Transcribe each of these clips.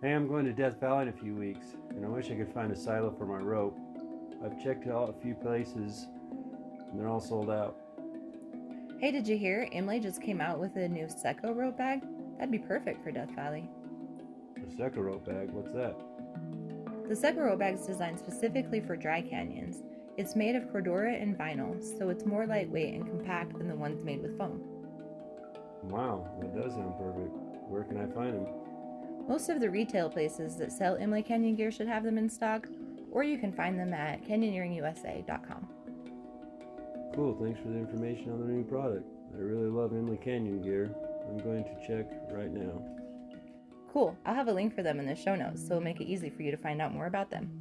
Hey, I'm going to Death Valley in a few weeks, and I wish I could find a silo for my rope. I've checked out a few places, and they're all sold out. Hey, did you hear? Emily just came out with a new Seco rope bag. That'd be perfect for Death Valley. A Seca rope bag? What's that? The Seco rope bag is designed specifically for dry canyons. It's made of cordura and vinyl, so it's more lightweight and compact than the ones made with foam. Wow, that does sound perfect. Where can I find them? Most of the retail places that sell Emily Canyon gear should have them in stock, or you can find them at canyoneeringusa.com. Cool, thanks for the information on the new product. I really love Emily Canyon gear. I'm going to check right now. Cool, I'll have a link for them in the show notes, so it'll make it easy for you to find out more about them.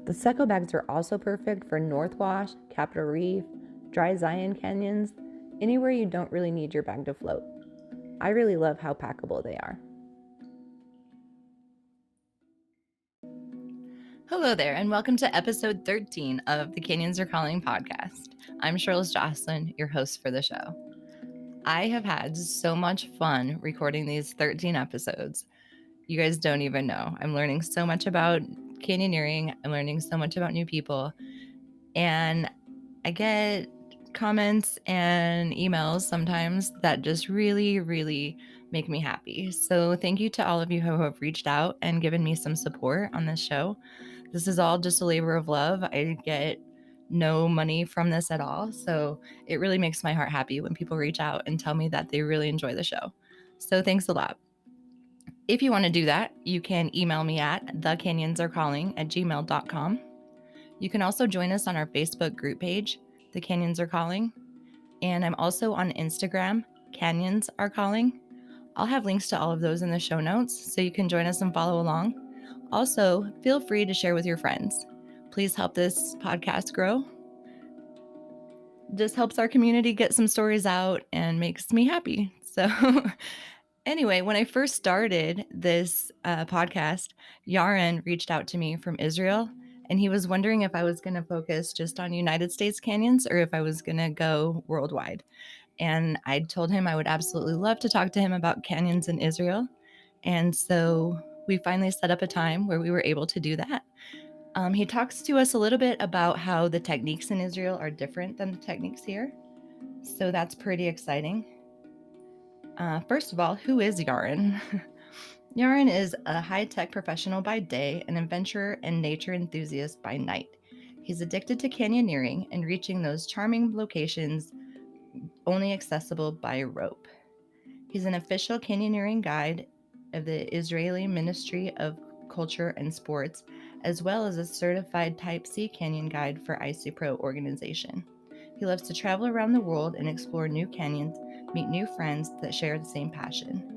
The Seco bags are also perfect for North Wash, Capitol Reef, Dry Zion canyons, anywhere you don't really need your bag to float. I really love how packable they are. Hello there, and welcome to episode 13 of the Canyons Are Calling podcast. I'm Shirley Jocelyn, your host for the show. I have had so much fun recording these 13 episodes. You guys don't even know. I'm learning so much about canyoneering. I'm learning so much about new people. And I get comments and emails sometimes that just really, really make me happy. So thank you to all of you who have reached out and given me some support on this show. This is all just a labor of love. I get no money from this at all. So it really makes my heart happy when people reach out and tell me that they really enjoy the show. So thanks a lot. If you want to do that, you can email me at thecanyonsarecalling@gmail.com. You can also join us on our Facebook group page, The Canyons Are Calling. And I'm also on Instagram, Canyons Are Calling. I'll have links to all of those in the show notes, so you can join us and follow along. Also, feel free to share with your friends. Please help this podcast grow. Just helps our community get some stories out and makes me happy. So anyway, when I first started this podcast, Yaron reached out to me from Israel, and he was wondering if I was going to focus just on United States canyons or if I was going to go worldwide. And I told him I would absolutely love to talk to him about canyons in Israel. And so we finally set up a time where we were able to do that. He talks to us a little bit about how the techniques in Israel are different than the techniques here. So that's pretty exciting. First of all, who is Yaron? Yaron is a high-tech professional by day, an adventurer and nature enthusiast by night. He's addicted to canyoneering and reaching those charming locations only accessible by rope. He's an official canyoneering guide of the Israeli Ministry of Culture and Sports, as well as a certified Type C canyon guide for ICOPRO organization. He loves to travel around the world and explore new canyons, meet new friends that share the same passion.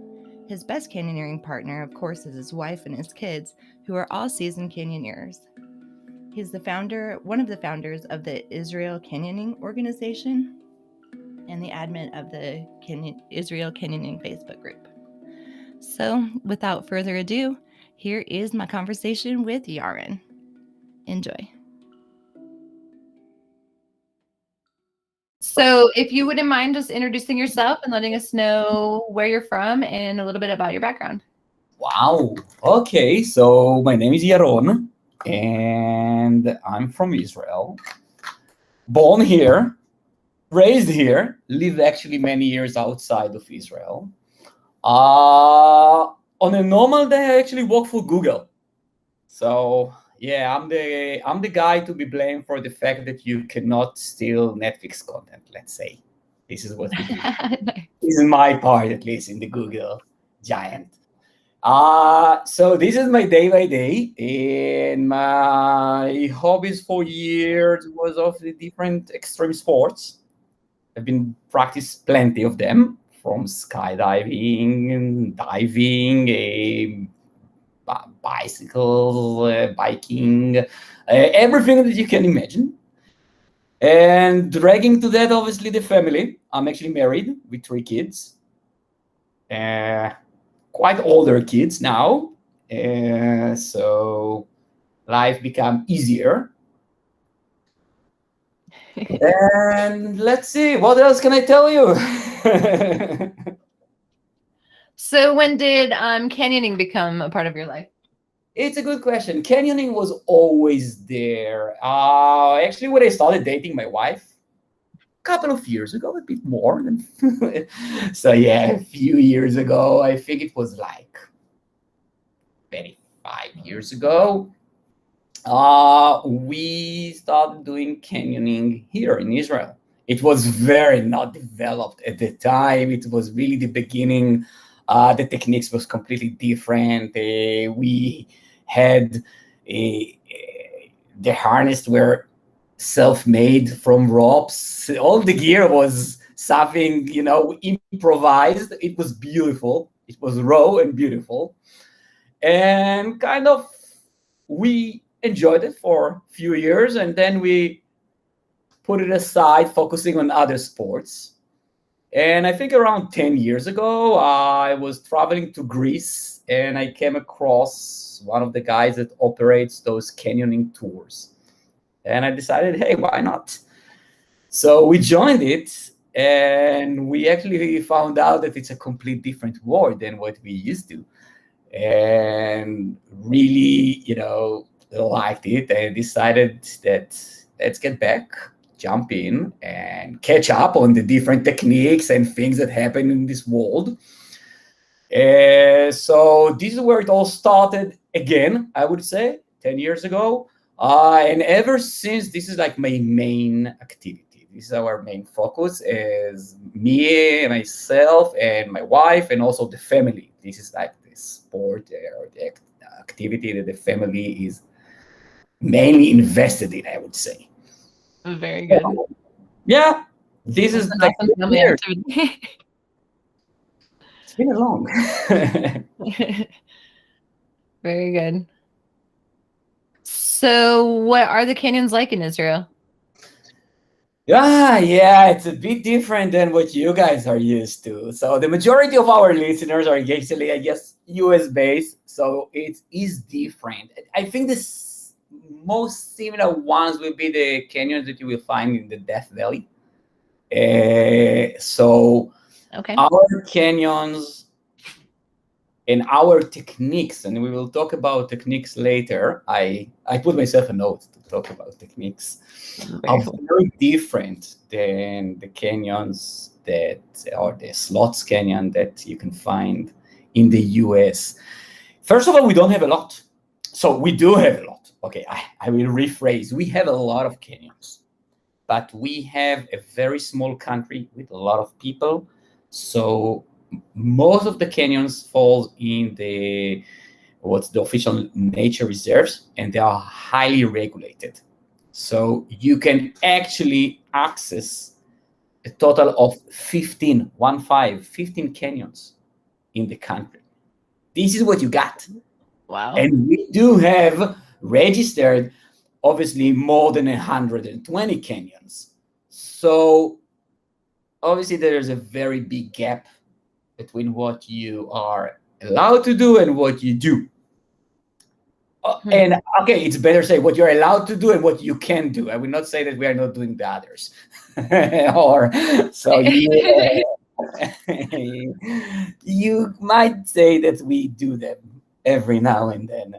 His best canyoneering partner, of course, is his wife and his kids, who are all seasoned canyoneers. He's one of the founders of the Israel Canyoning Organization, and the admin of the Israel Canyoning Facebook group. So, without further ado, here is my conversation with Yaron. Enjoy. So, if you wouldn't mind just introducing yourself and letting us know where you're from and a little bit about your background. Wow. Okay, so my name is Yaron, and I'm from Israel. Born here, raised here, lived actually many years outside of Israel. On a normal day, I actually work for Google. So yeah, I'm the guy to be blamed for the fact that you cannot steal Netflix content. Let's say this is what we do. This is my part, at least, in the Google giant. So this is my day by day, and my hobbies for years was of the different extreme sports. I've been practiced plenty of them, from skydiving, diving, bicycle, biking, everything that you can imagine. And dragging to that, obviously, the family. I'm actually married with 3 kids. Quite older kids now, so life become easier. And let's see, what else can I tell you? So when did canyoning become a part of your life? It's a good question. Canyoning was always there. Actually, when I started dating my wife, a couple of years ago, a bit more than so yeah, a few years ago. I think it was like 25 years ago. We started doing canyoning here in Israel. It was very not developed at the time. It was really the beginning. The techniques was completely different. We had the harness were self-made from ropes. All the gear was something, improvised. It was beautiful. It was raw and beautiful. And kind of we enjoyed it for a few years, and then we put it aside, focusing on other sports. And I think around 10 years ago, I was traveling to Greece, and I came across one of the guys that operates those canyoning tours. And I decided, hey, why not? So we joined it, and we actually found out that it's a complete different world than what we used to. And really, liked it, and decided that let's get back, jump in, and catch up on the different techniques and things that happen in this world. So this is where it all started again, I would say, 10 years ago. And ever since, this is like my main activity. This is our main focus, is me, myself, and my wife, and also the family. This is like the sport or the activity that the family is mainly invested in, I would say. Very good. Yeah, this is That's like an awesome family weird. activity. It's been long. Very good. So what are the canyons like in Israel? Yeah, it's a bit different than what you guys are used to. So the majority of our listeners are actually, I guess, US based. So it is different. I think the most similar ones will be the canyons that you will find in the Death Valley. So Okay. our canyons and our techniques, and we will talk about techniques later. I put myself a note to talk about techniques. Are very different than the canyons or the slots canyon that you can find in the US. First of all, we don't have a lot. So we do have a lot. Okay, I will rephrase. We have a lot of canyons, but we have a very small country with a lot of people. So most of the canyons fall in what's the official nature reserves, and they are highly regulated. So you can actually access a total of 15 canyons in the country. This is what you got. Wow. And we do have registered, obviously, more than 120 canyons. So obviously there's a very big gap between what you are allowed to do and what you do. And okay, it's better say what you're allowed to do and what you can do. I will not say that we are not doing the others. Or so you might say that we do them every now and then.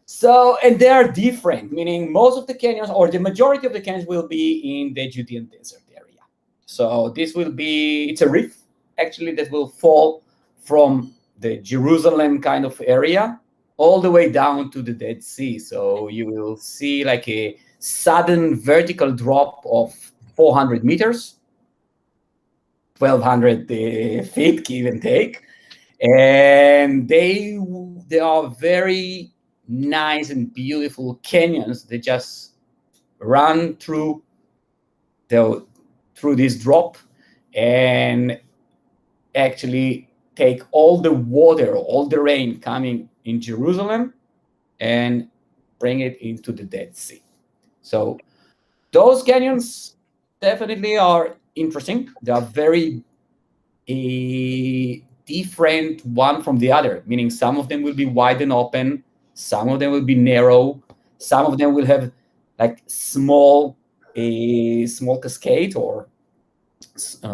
So, and they are different, meaning most of the canyons or the majority of the canyons will be in the Judean desert area. So this will be, it's a reef actually that will fall from the Jerusalem kind of area all the way down to the Dead Sea. So you will see like a sudden vertical drop of 400 meters, 1,200 feet, give and take. And they are very nice and beautiful canyons. They just run through this drop and actually take all the water, all the rain coming in Jerusalem and bring it into the Dead Sea. So those canyons definitely are interesting. They are very different one from the other, meaning some of them will be wide and open, some of them will be narrow, some of them will have like small cascade or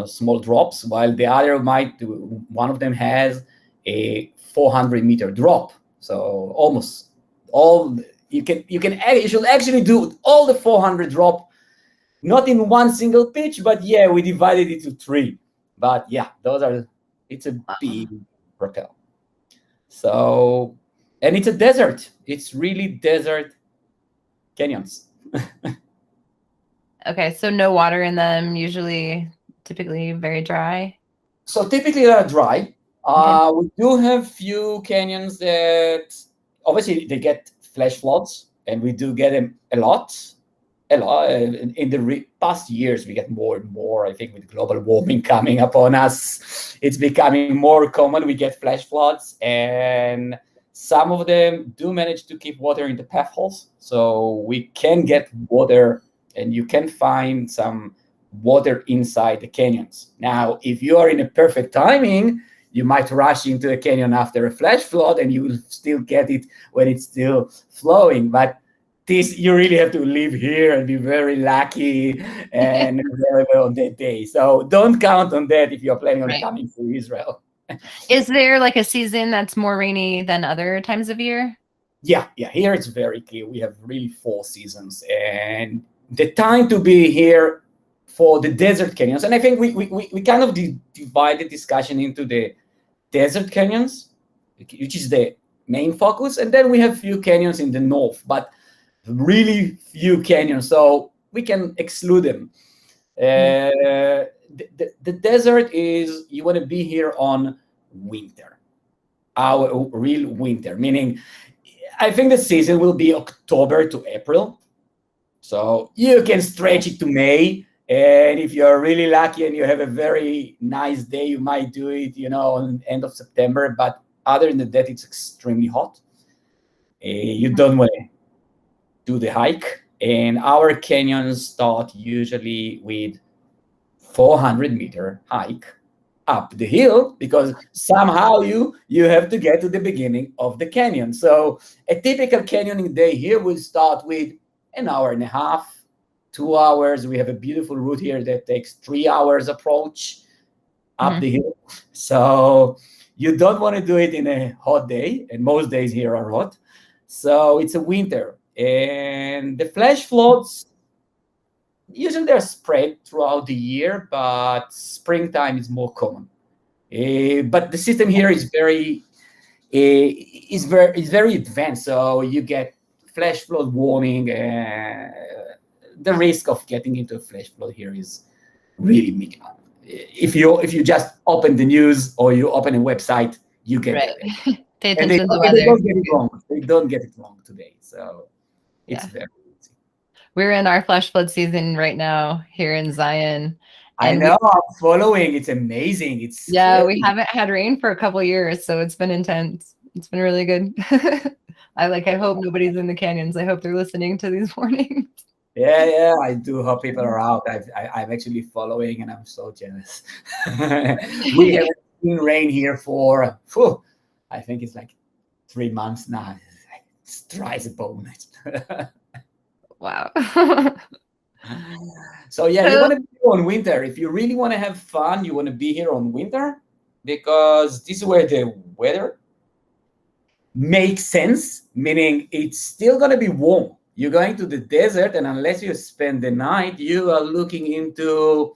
small drops, while the other one of them has a 400-meter drop. So almost all you should actually do all the 400 drop, not in one single pitch, but yeah, we divided it to 3. But yeah, it's a big rappel. So, and it's a desert. It's really desert canyons. Okay, so no water in them, typically very dry. So typically they're dry. We do have few canyons that obviously they get flash floods, and we do get them a lot. In the past years, we get more and more. I think with global warming coming upon us, it's becoming more common. We get flash floods, and some of them do manage to keep water in the path holes. So we can get water, and you can find some water inside the canyons. Now, if you are in a perfect timing, you might rush into a canyon after a flash flood, and you will still get it when it's still flowing. But you really have to live here and be very lucky and available on that day. So don't count on that if you're planning on coming to Israel. Is there like a season that's more rainy than other times of year? Yeah. Here it's very clear. We have really 4 seasons, and the time to be here for the desert canyons. And I think we kind of divide the discussion into the desert canyons, which is the main focus, and then we have few canyons in the north, but really few canyons, so we can exclude them. The desert is, you want to be here on winter, our real winter, meaning I think the season will be October to April, so you can stretch it to May. And if you're really lucky and you have a very nice day, you might do it, on end of September. But other than that, it's extremely hot. You don't want to do the hike. And our canyons start usually with 400-meter hike up the hill, because somehow you have to get to the beginning of the canyon. So a typical canyoning day here will start with an hour and a half, 2 hours. We have a beautiful route here that takes 3 hours approach up the hill. So you don't want to do it in a hot day, and most days here are hot. So it's a winter. And the flash floods, usually they're spread throughout the year, but springtime is more common. But the system here is very advanced. So you get flash flood warning. The risk of getting into a flash flood here is really minimal. If you just open the news or you open a website, you get it. Pay attention to the weather. They don't get it wrong. They don't get it wrong today. So it's very easy. We're in our flash flood season right now here in Zion. I know. I'm following. It's amazing. It's scary. We haven't had rain for a couple of years, so it's been intense. It's been really good. I hope nobody's in the canyons. I hope they're listening to these warnings. Yeah, I do hope people are out. I'm actually following, and I'm so jealous. We haven't seen rain here for, I think it's like 3 months now. It's dry as a bone. Wow. So you want to be here on winter. If you really want to have fun, you want to be here on winter, because this is where the weather makes sense, meaning it's still going to be warm. You're going to the desert, and unless you spend the night, you are looking into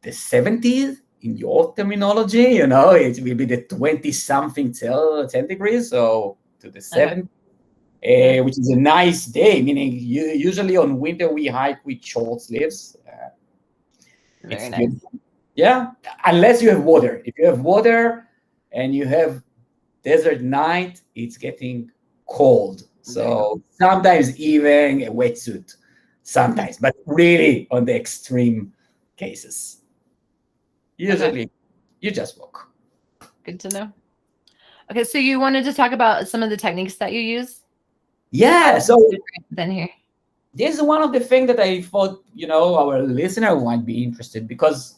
the 70s in your terminology. It will be the 20-something centigrades, so to the 70s, which is a nice day, meaning usually on winter we hike with short sleeves. Very nice. Yeah, unless you have water. If you have water and you have desert night, it's getting cold. So sometimes even a wetsuit, sometimes, but really on the extreme cases. Usually you just walk. Good to know. Okay, so you wanted to talk about some of the techniques that you use? Yeah, so then here. This is one of the things that I thought, our listener might be interested, because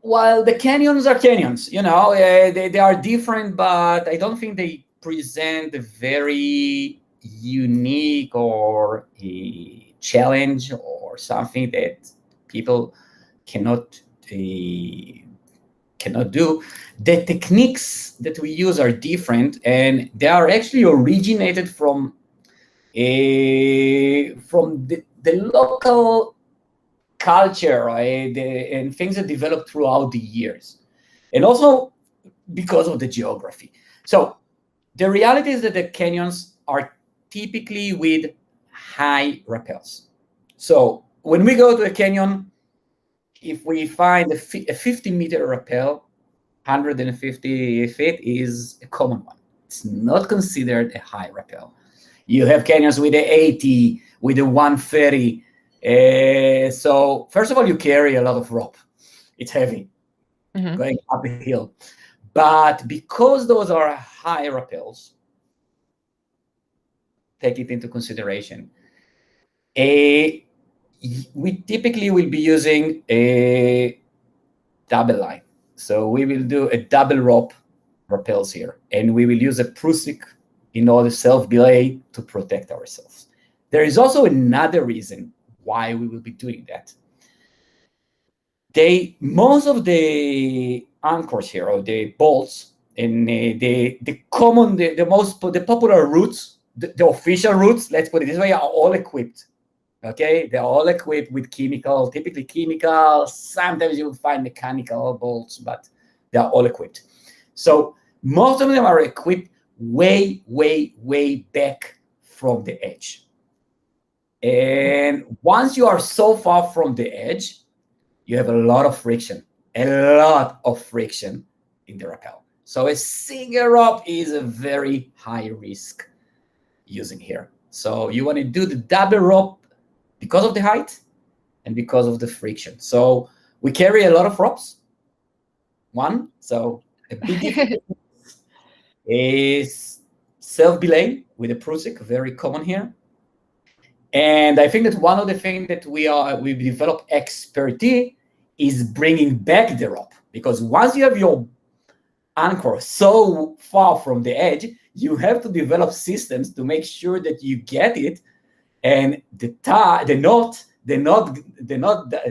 while the canyons are canyons, they are different, but I don't think they present a very unique or a challenge or something that people cannot cannot do. The techniques that we use are different, and they are actually originated from the local culture, right? And things that developed throughout the years, and also because of the geography. So the reality is that the canyons are typically with high rappels. So when we go to a canyon, if we find a 50-meter rappel, 150 feet is a common one. It's not considered a high rappel. You have canyons with a 80, with a 130. So first of all, you carry a lot of rope. It's heavy, going up a hill. But because those are high rappels, take it into consideration. We typically will be using a double line. So we will do a double rope rappels here, and we will use a prusik in order self-belay to protect ourselves. There is also another reason why we will be doing that. Most of the anchors here, or the bolts, and the popular routes, the official routes, let's put it this way, are all equipped. Okay, they're all equipped with typically chemical. Sometimes you'll find mechanical bolts, but they're all equipped. So most of them are equipped way, way, way back from the edge. And once you are so far from the edge, you have a lot of friction in the rappel. So a single rope is a very high risk using here. So you want to do the double rope because of the height and because of the friction. So we carry a lot of ropes. So a big difference is self-belay with a prusik, very common here. And I think that one of the things that we've developed expertise is bringing back the rope, because once you have your anchor so far from the edge, you have to develop systems to make sure that you get it, and the knot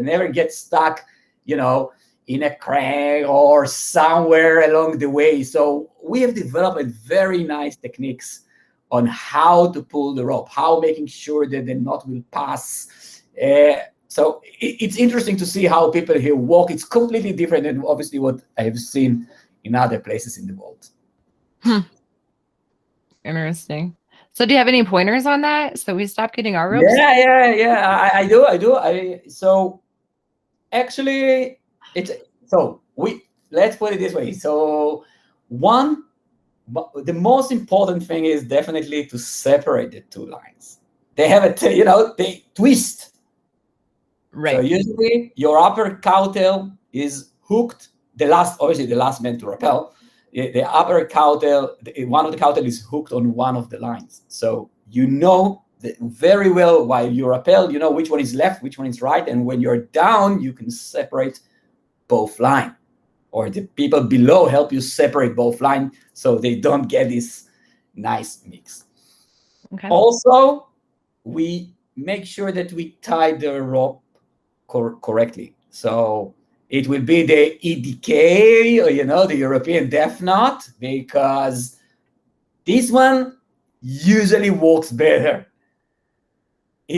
never gets stuck, in a crank or somewhere along the way. So we have developed very nice techniques on how to pull the rope, how making sure that the knot will pass. So it's interesting to see how people here walk. It's completely different than obviously what I have seen in other places in the world. Interesting. So do you have any pointers on that? So we stop getting our ropes? Yeah. I do. So actually, let's put it this way. So the most important thing is definitely to separate the two lines. They have they twist. Right. So usually your upper cowtail is hooked. Obviously the last man to rappel. The upper cowtail, one of the cowtail is hooked on one of the lines. So very well while you rappel, which one is left, which one is right. And when you're down, you can separate both lines. Or the people below help you separate both lines so they don't get this nice mix. Okay. Also, we make sure that we tie the rope correctly. So it will be the EDK, or the European Death Knot, because this one usually works better.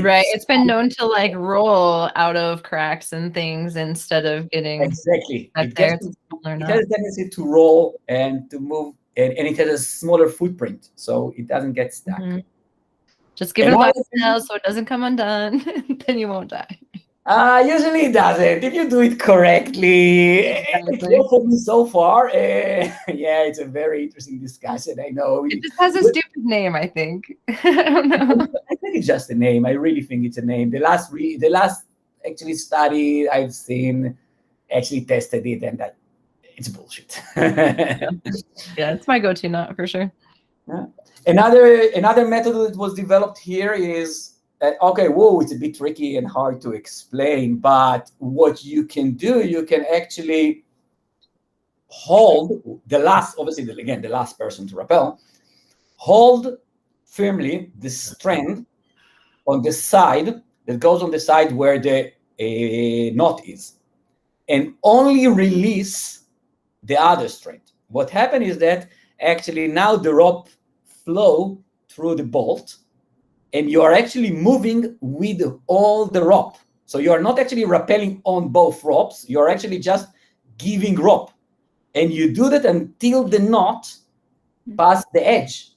Right. It's been known to roll out of cracks and things instead of getting exactly. It has a tendency to roll and to move, and it has a smaller footprint, so it doesn't get stuck. Just give it a lot of nails so it doesn't come undone, then you won't die. Usually it doesn't. If you do it correctly, it worked for me so far. It's a very interesting discussion. I know. It just has a stupid name, I think. I don't know. I think it's just a name. I really think it's a name. The last actually study I've seen actually tested it, and that it's bullshit. Yeah, it's my go-to knot for sure. Yeah. Another method that was developed here is it's a bit tricky and hard to explain, but what you can do, you can actually hold the last person to rappel, hold firmly the strand on the side that goes on the side where the knot is, and only release the other strength. What happened is that actually now the rope flow through the bolt, and you are actually moving with all the rope. So you are not actually rappelling on both ropes. You are actually just giving rope. And you do that until the knot past the edge.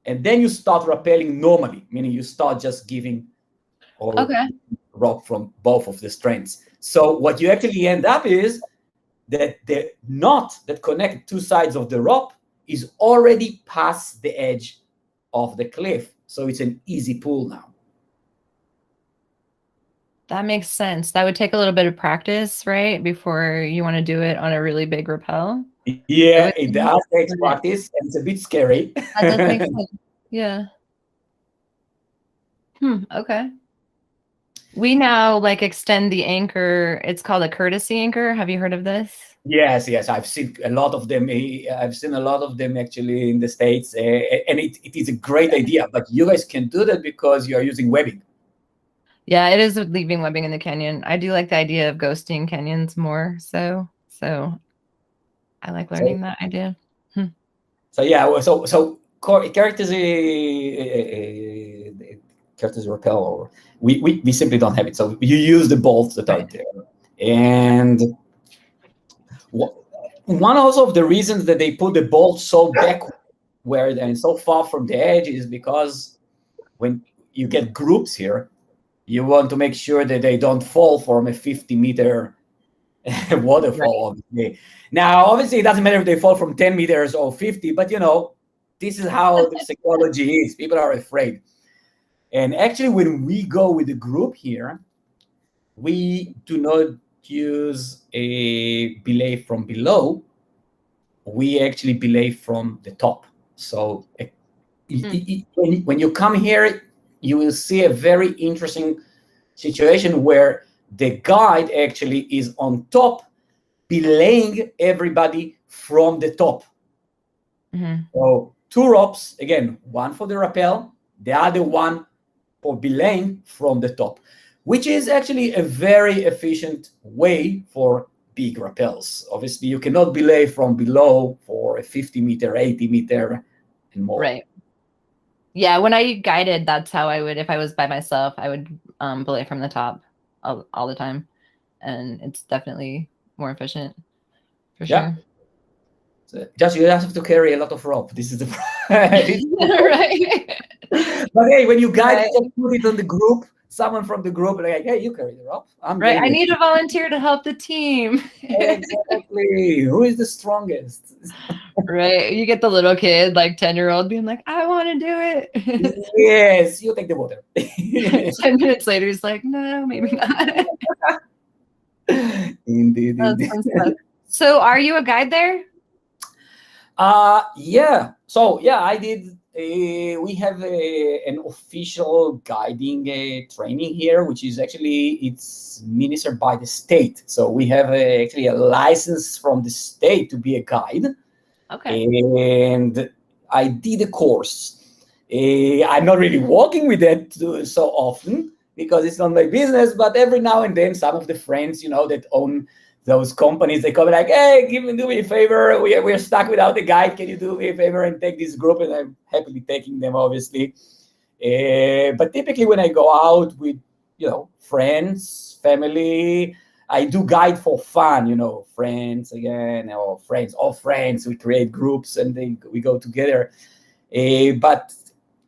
And then you start rappelling normally, meaning you start just giving rope from both of the strands. So what you actually end up is that the knot that connects two sides of the rope is already past the edge of the cliff. So it's an easy pull now. That makes sense. That would take a little bit of practice, right? Before you want to do it on a really big rappel. Yeah, it does take practice, and it's a bit scary. That does make sense. Yeah. Okay. We now like extend the anchor. It's called a courtesy anchor. Have you heard of this? Yes. I've seen a lot of them. I've seen a lot of them actually in the States, and it is a great idea. But you guys can do that because you are using webbing. Yeah, it is leaving webbing in the canyon. I do like the idea of ghosting canyons more. So I like learning that idea. So yeah, so characters rappel, or we simply don't have it. So you use the bolts that are there, and one also of the reasons that they put the bolt so backward and so far from the edge is because when you get groups here, you want to make sure that they don't fall from a 50-meter waterfall. Right. Now, obviously, it doesn't matter if they fall from 10 meters or 50, but this is how the psychology is. People are afraid. And actually, when we go with the group here, we do not use a belay from below. We actually belay from the top. So when you come here, you will see a very interesting situation where the guide actually is on top, belaying everybody from the top. So 2 ropes, again, one for the rappel, the other one for belaying from the top, which is actually a very efficient way for big rappels. Obviously, you cannot belay from below for a 50-meter, 80-meter, and more. Right. Yeah, when I guided, that's how I would, if I was by myself, I would belay from the top all the time. And it's definitely more efficient, for sure. So you just have to carry a lot of rope. This is the right. But hey, when you guide, just put it on the group. Someone from the group, like, hey, you carry the rope. Right. I need a volunteer to help the team. Exactly. Who is the strongest? Right. You get the little kid, like 10-year-old, being like, I want to do it. Yes, you take the water. 10 minutes later, he's like, no, maybe not. Indeed. So are you a guide there? Yeah. So yeah, I did. We have an official guiding training here, which is actually it's ministered by the state. So we have actually a license from the state to be a guide. Okay. And I did a course. I'm not really working with that so often because it's not my business. But every now and then, some of the friends, that own those companies, they come like, hey, do me a favor. We're stuck without a guide. Can you do me a favor and take this group? And I'm happily taking them, obviously. But typically when I go out with, friends, family, I do guide for fun, friends again, or friends, all friends. We create groups and we go together. But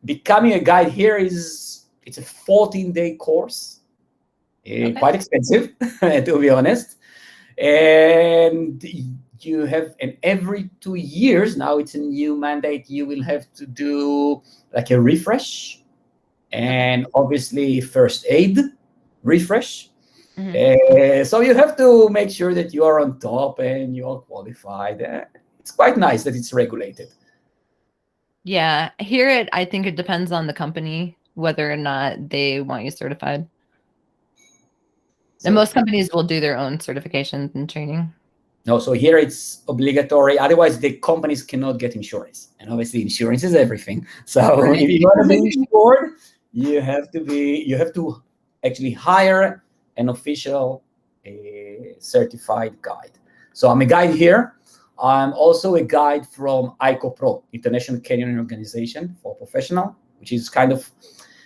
becoming a guide here it's a 14-day course. Quite expensive, to be honest. And you have, and every 2 years, now it's a new mandate, you will have to do like a refresh and obviously first aid refresh. So you have to make sure that you are on top and you are qualified. It's quite nice that it's regulated. Yeah, I think it depends on the company, whether or not they want you certified. And most companies will do their own certifications and training. No, so here it's obligatory. Otherwise, the companies cannot get insurance. And obviously, insurance is everything. So if you want to be insured, you have to actually hire an official certified guide. So I'm a guide here. I'm also a guide from ICOPRO, International Canyoning Organization for Professional, which is kind of,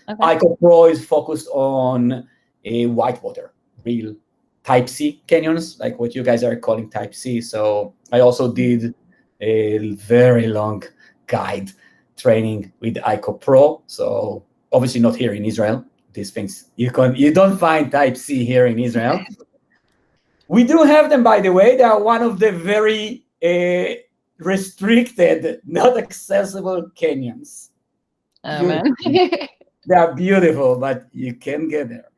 ICOPRO is focused on a whitewater, real Type C canyons, like what you guys are calling Type C. So I also did a very long guide training with ICOPRO. So obviously not here in Israel. These things you don't find Type C here in Israel. We do have them, by the way. They are one of the very restricted, not accessible canyons. Oh, man. They are beautiful, but you can get there.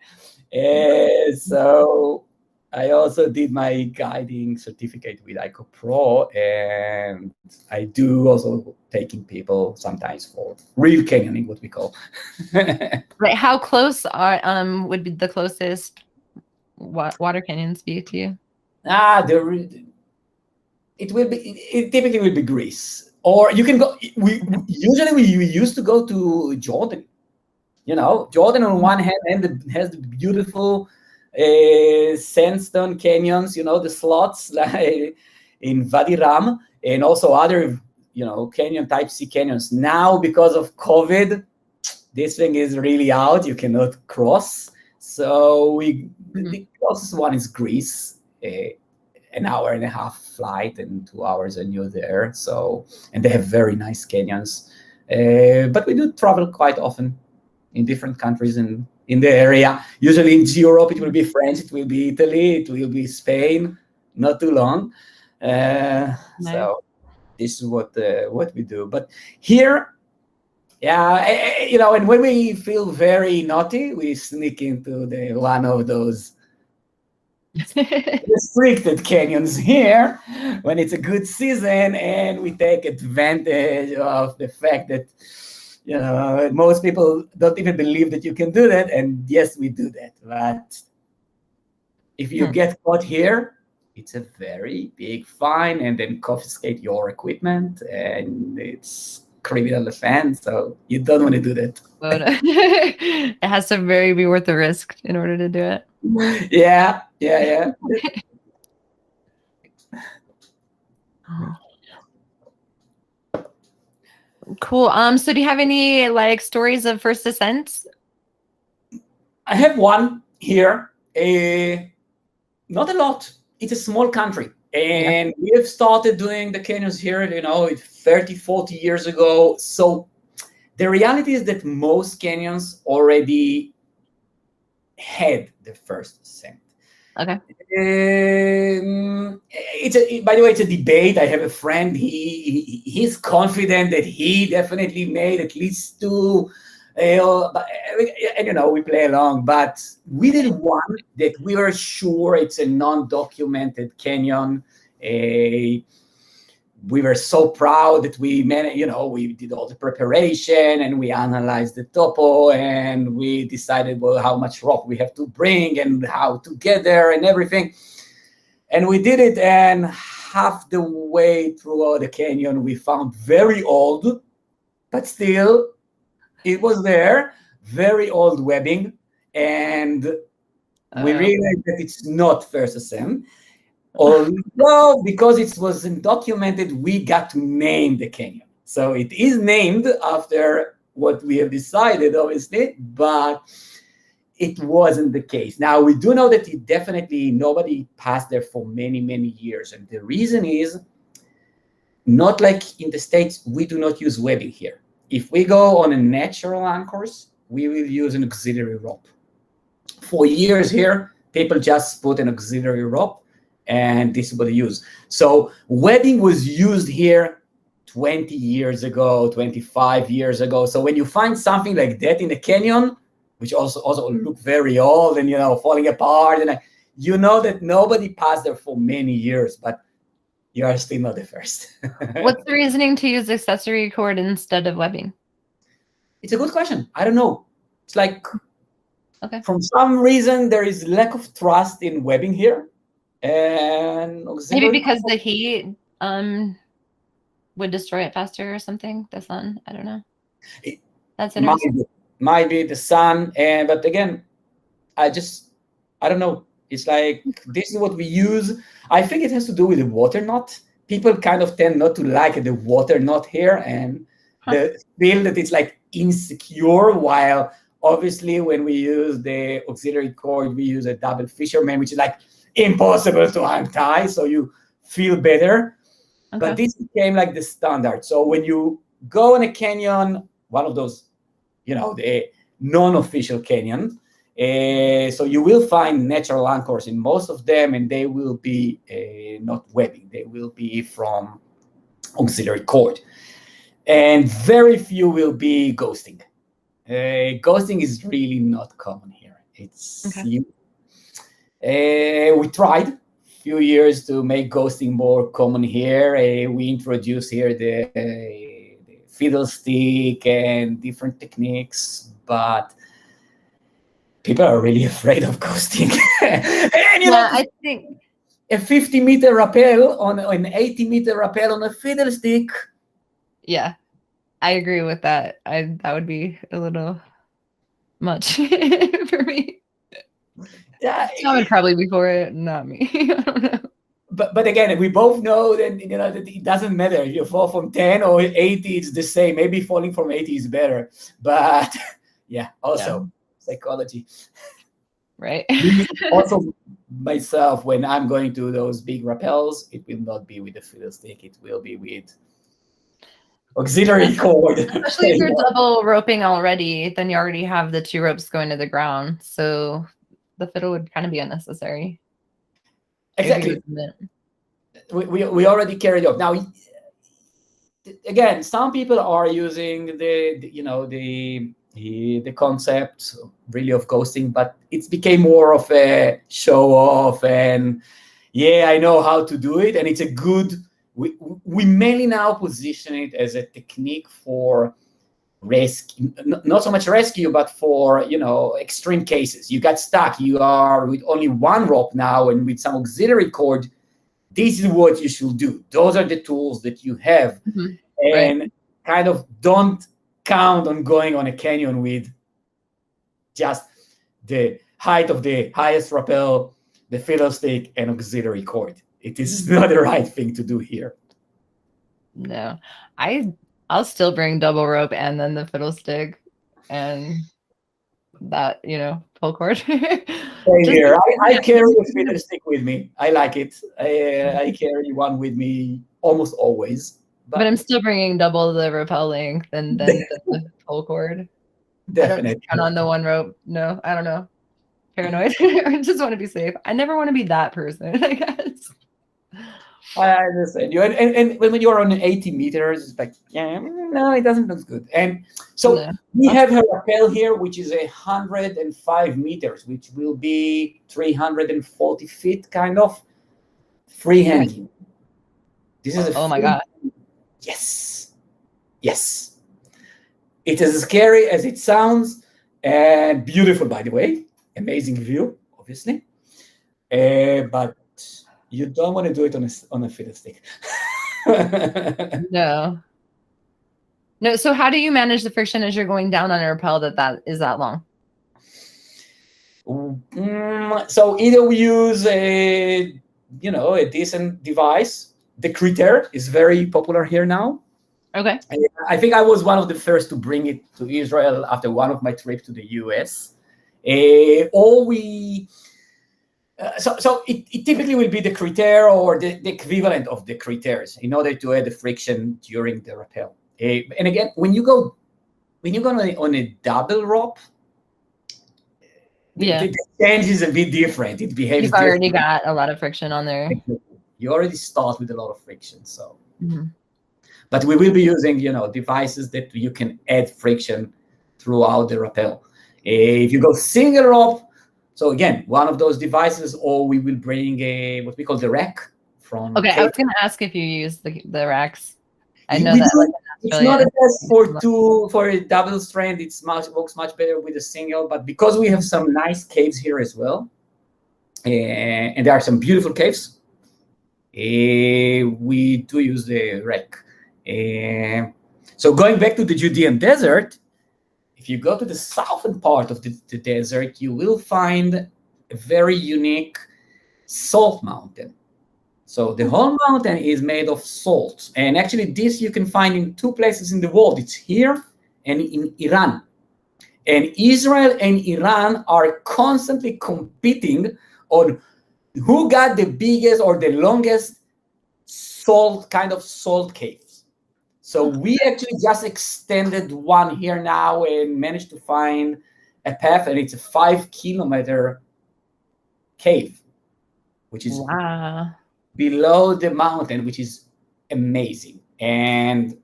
So I also did my guiding certificate with ICOPRO, and I do also taking people sometimes for real canyoning, what we call. Right. How close would be the closest water canyons be to you? It typically will be Greece, or you can go. We used to go to Jordan. Jordan on one hand has the beautiful sandstone canyons. The slots like in Wadi Ram, and also other canyon Type C canyons. Now because of COVID, this thing is really out. You cannot cross. So the closest one is Greece. An hour and a half flight and 2 hours and you're there. So, and they have very nice canyons. But we do travel quite often in different countries in the area. Usually in Europe, it will be France, it will be Italy, it will be Spain. Not too long. Nice. So this is what we do. But here, and when we feel very naughty, we sneak into one of those restricted canyons here when it's a good season, and we take advantage of the fact that most people don't even believe that you can do that, and yes, we do that. But if you get caught here, it's a very big fine, and then confiscate your equipment, and it's criminal offense. So you don't want to do that. It has to be worth the risk in order to do it. Yeah. Cool. So do you have any stories of first ascents? I have one here. Not a lot. It's a small country. And we have started doing the canyons here, 30, 40 years ago. So the reality is that most canyons already had the first ascent. Okay. By the way, it's a debate. I have a friend. He's confident that he definitely made at least 2. And we play along. But we did one that we were sure it's a non-documented canyon. We were so proud that we managed, we did all the preparation and we analyzed the topo and we decided, how much rock we have to bring and how to get there and everything. And we did it, and half the way through the canyon, we found very old, but still it was there, very old webbing. And we realized that it's not first ascent. Although, because it wasn't documented, we got to name the canyon. So it is named after what we have decided, obviously, but it wasn't the case. Now, we do know that nobody passed there for many, many years. And the reason is, not like in the States, we do not use webbing here. If we go on a natural anchors, we will use an auxiliary rope. For years here, people just put an auxiliary rope, and this is what they use. So webbing was used here 20 years ago, 25 years ago. So when you find something like that in a canyon, which also look very old and, falling apart, and that nobody passed there for many years, but you are still not the first. What's the reasoning to use accessory cord instead of webbing? It's a good question. I don't know. It's like, from some reason, there is lack of trust in webbing here. And maybe because the heat would destroy it faster or something. The sun, I don't know. That's interesting. Might be the sun, but again, I don't know. It's like, this is what we use. I think it has to do with the water knot. people kind of tend not to like the water not here, and they feel that it's like insecure, while obviously when we use the auxiliary cord, we use a double fisherman, which is like impossible to untie, so you feel better. Okay. But this became like the standard. So when you go on a canyon, one of those, the non-official canyon, so you will find natural anchors in most of them, and they will be not webbing. They will be from auxiliary cord. And very few will be ghosting. Ghosting is really not common here. It's Okay. We tried a few years to make ghosting more common here. We introduced here the fiddle stick and different techniques, but people are really afraid of ghosting. And I think a 50-meter rappel on an 80-meter rappel on a fiddle stick. Yeah, I agree with that. That would be a little much for me. Yeah, Tom would probably be for it, not me. I don't know. But again, we both know that that it doesn't matter if you fall from 10 or 80, it's the same. Maybe falling from 80 is better, but also psychology. Right. Also, myself, when I'm going to those big rappels, it will not be with the fiddle stick. It will be with auxiliary cord. Especially if you're double roping already, then you already have the 2 ropes going to the ground. So the fiddle would kind of be unnecessary. Exactly. We already carried off. Now, again, some people are using the concept really of ghosting, but it's became more of a show off, and I know how to do it, and it's a good. We mainly now position it as a technique for rescue, not so much rescue, but for extreme cases. You got stuck, you are with only one rope now, and with some auxiliary cord. This is what you should do. Those are the tools that you have, and kind of don't count on going on a canyon with just the height of the highest rappel, the fiddle stick, and auxiliary cord. It is not the right thing to do here. No, I'll still bring double rope and then the fiddle stick and that, pull cord. Same here. I carry a fiddle stick with me. I like it. I carry one with me almost always. But I'm still bringing double the rappel length and then the pull cord. Definitely. I don't count on the one rope. No, I don't know. Paranoid. I just want to be safe. I never want to be that person, I guess. I understand you. And when you're on 80 meters, it's like, no, it doesn't look good. And so we have a rappel here, which is 105 meters, which will be 340 feet, kind of freehand. This is oh my God. Yes. It is as scary as it sounds, and beautiful, by the way. Amazing view, obviously. But you don't want to do it on a fiddle stick. No. So how do you manage the friction as you're going down on a rappel that is that long? So either we use a decent device. The critter is very popular here now. Okay. And I think I was one of the first to bring it to Israel after one of my trips to the US. So it typically will be the critter or the equivalent of the critters in order to add the friction during the rappel. And again, when you go on a double rope, the change is a bit different. It behaves. You've already got a lot of friction on there. You already start with a lot of friction. So, but we will be using devices that you can add friction throughout the rappel. If you go single rope, so again, one of those devices, or we will bring what we call the rack from. Okay, I was going to ask if you use the racks. I know it's not a test for a double strand. It works much better with a single, but because we have some nice caves here as well, and there are some beautiful caves, we do use the rack. So going back to the Judean desert, if you go to the southern part of the desert, you will find a very unique salt mountain. So the whole mountain is made of salt. And actually this you can find in two places in the world. It's here and in Iran. And Israel and Iran are constantly competing on who got the biggest or the longest salt caves. So we actually just extended one here now and managed to find a path, and it's a 5-kilometer cave, which is Wow. below the mountain, which is amazing. And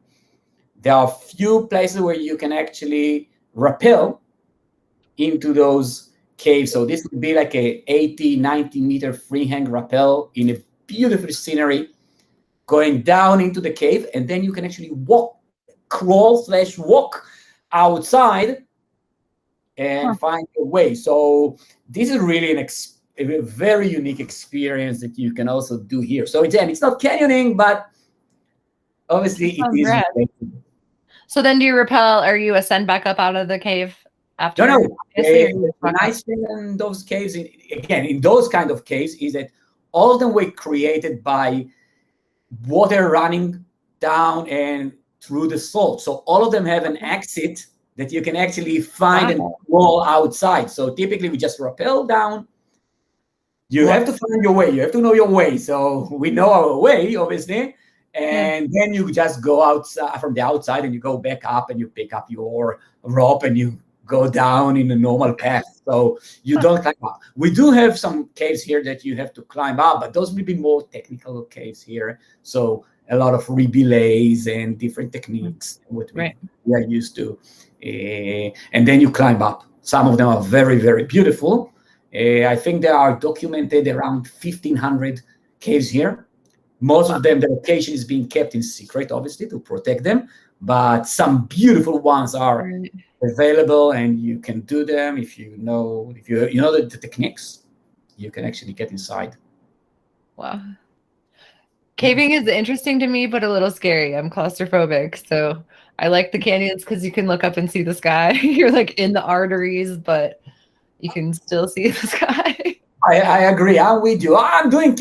there are few places where you can actually rappel into those caves. So this would be like a 80, 90-meter freehand rappel in a beautiful scenery going down into the cave. And then you can actually crawl/walk outside and find your way. So this is really a very unique experience that you can also do here. So again, it's not canyoning, but obviously it is related. So then do you rappel, or you ascend back up out of the cave after? No. The nice thing in those caves, in those kind of caves, is that all of them were created by water running down and through the salt. So all of them have an exit that you can actually find and crawl outside. So typically we just rappel down. You have to find your way. You have to know your way. So we know our way, obviously. And then you just go outside from the outside and you go back up and you pick up your rope and you go down in a normal path. So you don't climb up. We do have some caves here that you have to climb up, but those will be more technical caves here. So a lot of rebelays and different techniques, what we are used to. And then you climb up. Some of them are very, very beautiful. I think there are documented around 1,500 caves here. Most of them, the location is being kept in secret, obviously, to protect them. But some beautiful ones are available, and you can do them if you know the techniques. You can actually get inside. Wow. Caving is interesting to me, but a little scary. I'm claustrophobic, so I like the canyons because you can look up and see the sky. You're like in the arteries, but you can still see the sky. I agree. I'm with you. I'm doing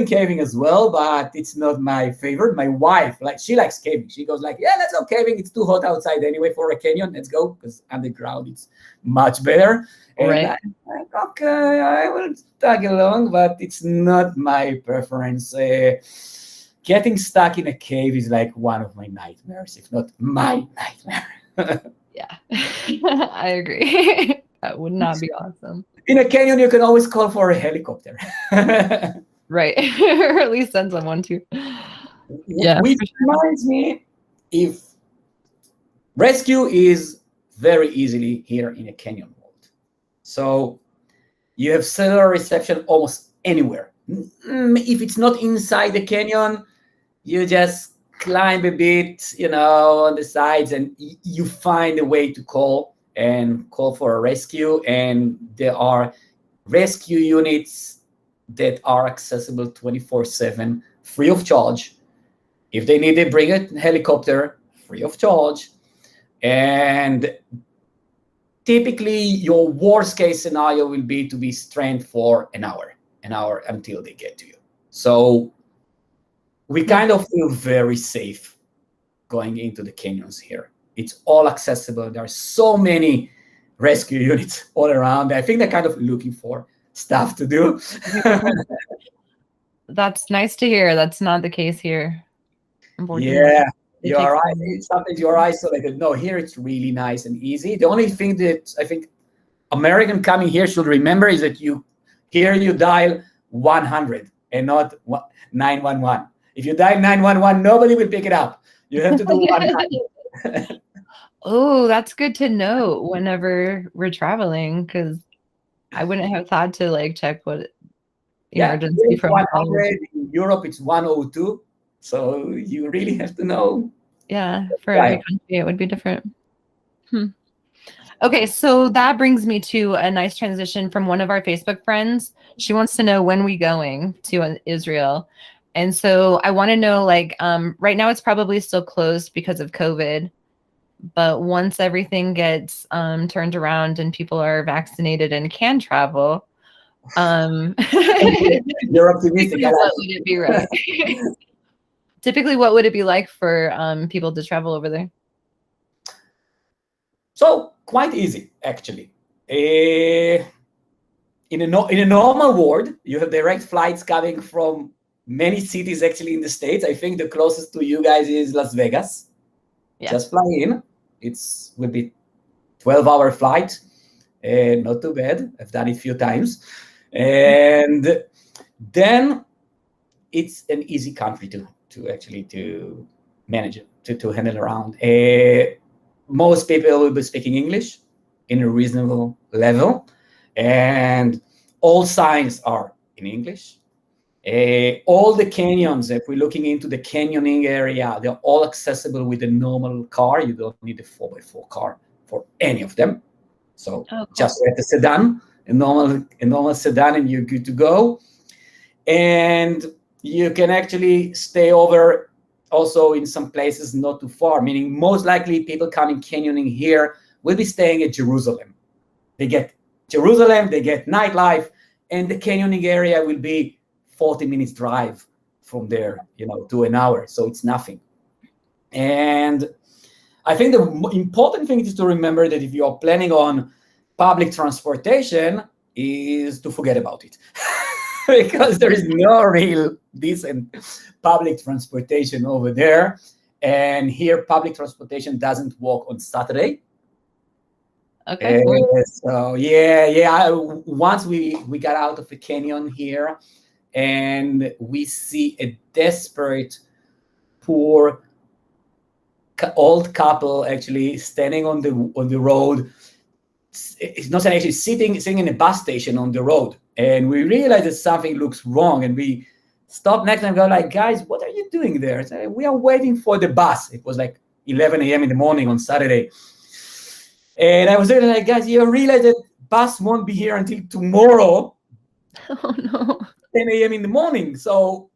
caving as well, but it's not my favorite. My wife, she likes caving. She goes like, yeah, let's go caving. It's too hot outside anyway for a canyon. Let's go, because underground it's much better. And I'm like, okay, I will tag along, but it's not my preference. Getting stuck in a cave is like one of my nightmares, if not my nightmare. Yeah, I agree. That would not be awesome. In a canyon, you can always call for a helicopter. Right. Or at least send someone to. Yeah. Which reminds me, if rescue is very easily here in a canyon world. So you have cellular reception almost anywhere. If it's not inside the canyon, you just climb a bit, on the sides, and you find a way to call for a rescue. And there are rescue units that are accessible 24/7, free of charge. If they need it, bring a helicopter, free of charge. And typically your worst case scenario will be to be stranded for an hour until they get to you. So we kind of feel very safe going into the canyons here. It's all accessible. There are so many rescue units all around. I think they're kind of looking for stuff to do. That's nice to hear. That's not the case here. Yeah, you're right. Sometimes you're isolated. No, here it's really nice and easy. The only thing that I think American coming here should remember is that you dial 100 and not 911. If you dial 911, nobody will pick it up. You have to do 100. Oh, that's good to know whenever we're traveling, because I wouldn't have thought to check what emergency from 100. In Europe, it's 102. So you really have to know. Yeah, for every country, it would be different. Okay, so that brings me to a nice transition from one of our Facebook friends. She wants to know when we going to Israel. And so I want to know, right now it's probably still closed because of COVID. But once everything gets turned around and people are vaccinated and can travel, You're optimistic. I what like would it be right? Typically, what would it be like for people to travel over there? So quite easy, actually. In a normal world, you have direct flights coming from many cities actually in the States. I think the closest to you guys is Las Vegas. Yeah. Just fly in. Will be 12-hour flight. Not too bad. I've done it a few times. And then it's an easy country to manage it, to handle around. Most people will be speaking English in a reasonable level, and all signs are in English. All the canyons, if we're looking into the canyoning area, they're all accessible with a normal car. You don't need a 4x4 car for any of them. So cool. Just rent a sedan, a normal sedan, and you're good to go. And you can actually stay over also in some places not too far, meaning most likely people coming canyoning here will be staying at Jerusalem. They get Jerusalem, they get nightlife, and the canyoning area will be 40 minutes drive from there, to an hour. So it's nothing. And I think the important thing is to remember that if you are planning on public transportation is to forget about it. Because there is no real decent public transportation over there. And here, public transportation doesn't work on Saturday. Okay. So once we got out of the canyon here, and we see a desperate, poor, old couple actually standing on the road. It's not actually sitting in a bus station on the road, and we realize that something looks wrong, and we stop next and go like, guys, what are you doing there? So we are waiting for the bus. It was like 11 a.m. in the morning on Saturday, and I was there like, guys, you realize that bus won't be here until tomorrow. Oh no. 10 a.m. in the morning. So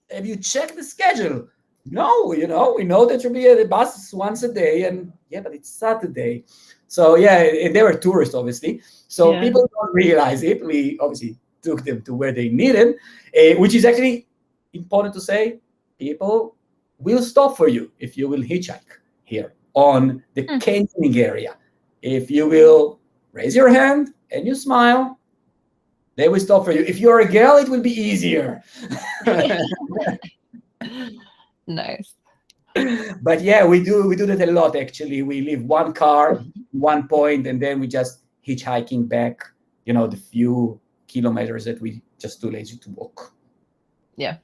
have you checked the schedule? No, we know that you'll be at the bus once a day, and but it's Saturday. So and they were tourists, obviously. So people don't realize it. We obviously took them to where they needed, which is actually important to say. People will stop for you if you will hitchhike here on the canyoning area. If you will raise your hand and you smile, they will stop for you. If you're a girl, it will be easier. Nice. But we do that a lot, actually. We leave one car, one point, and then we just hitchhiking back, the few kilometers that we just too lazy to walk. Yeah.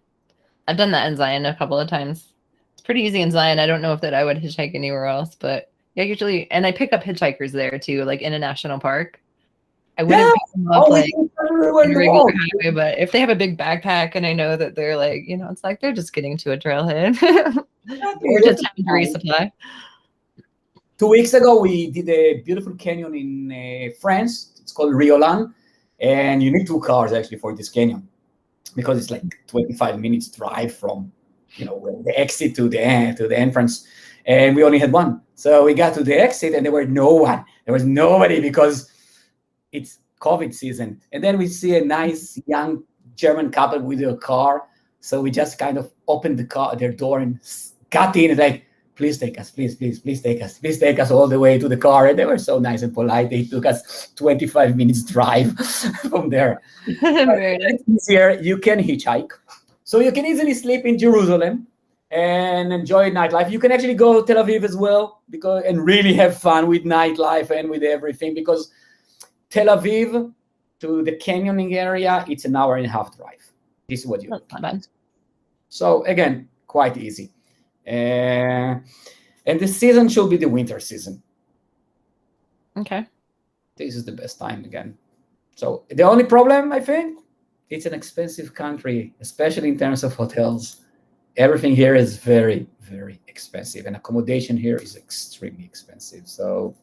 I've done that in Zion a couple of times. It's pretty easy in Zion. I don't know if that I would hitchhike anywhere else, but usually, and I pick up hitchhikers there too, like in a national park. I wouldn't pick them up like in a regular highway, but if they have a big backpack and I know that they're like, it's like they're just getting to a trailhead or just having to resupply. 2 weeks ago, we did a beautiful canyon in France. It's called Riolan, and you need 2 cars actually for this canyon because it's like 25 minutes drive from the exit to the entrance, and we only had one. So we got to the exit, and there was nobody because it's COVID season. And then we see a nice young German couple with their car. So we just kind of opened their door and got in and like, please take us, please take us all the way to the car. And they were so nice and polite. They took us 25 minutes drive from there. Very nice. Here you can hitchhike. So you can easily sleep in Jerusalem and enjoy nightlife. You can actually go to Tel Aviv as well and really have fun with nightlife and with everything, because Tel Aviv to the canyoning area, it's an 1.5-hour drive. This is what you That's not bad. So again, quite easy. And the season should be the winter season. Okay. This is the best time again. So the only problem, I think, it's an expensive country, especially in terms of hotels. Everything here is very, very expensive, and accommodation here is extremely expensive. So